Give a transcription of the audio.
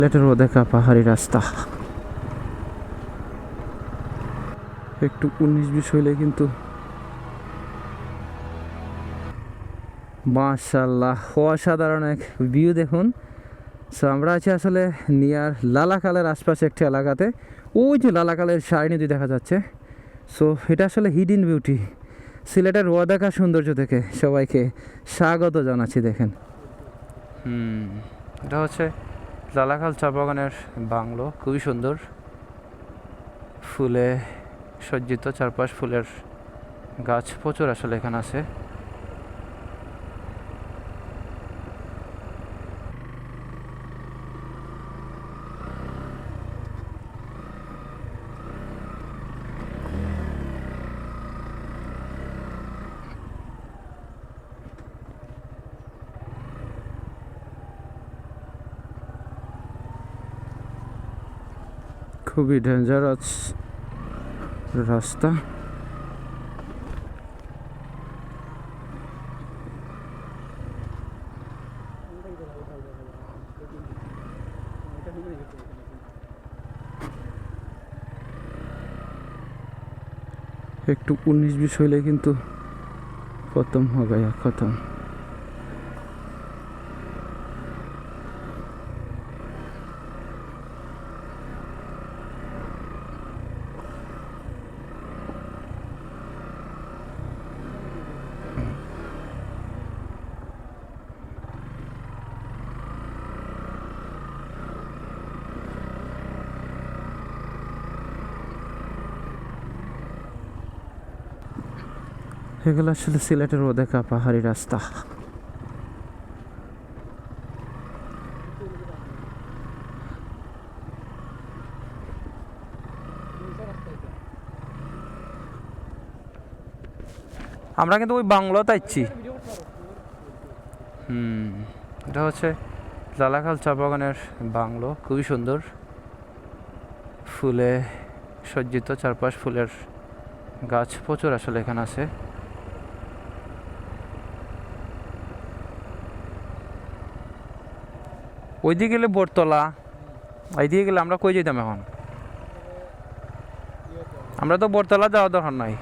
সিলেটেরও দেখা পাহাড়ি রাস্তা একটু 19-20 হইলে কিন্তু মাশাআল্লাহ অসাধারণ এক ভিউ দেখুন। সো আমরা আছি আসলে নিয়ার লালাখালের আশপাশে একটি এলাকাতে। ওই যে লালাখালের শাড়ি নদী দেখা যাচ্ছে। সো এটা আসলে হিডেন বিউটি সিলেটের রোয়াদাকা সৌন্দর্য থেকে সবাইকে স্বাগত জানাচ্ছি। দেখেন এটা হচ্ছে লালাখাল চা বাগানের বাংলো, খুবই সুন্দর, ফুলে সজ্জিত, চারপাশ ফুলের গাছ প্রচুর আসলে এখানে আছে। খুবই ডেঞ্জারাস রাস্তা। একটু 19-20 হইলে কিন্তু খতম হবে, খতম। এগুলো আসলে সিলেটের দেখা পাহাড়ি রাস্তা। আমরা কিন্তু ওই বাংলাতে আইছি। এটা হচ্ছে লালাখাল চা বাগানের বাংলো, খুবই সুন্দর, ফুলে সজ্জিত, চারপাশ ফুলের গাছ প্রচুর আসলে এখানে আছে। ওইদিকে গেলে বটতলা, এইদিকে গেলে আমরা কই যেতাম এখন? আমরা তো বটতলা যাওয়ার দরকার নাই।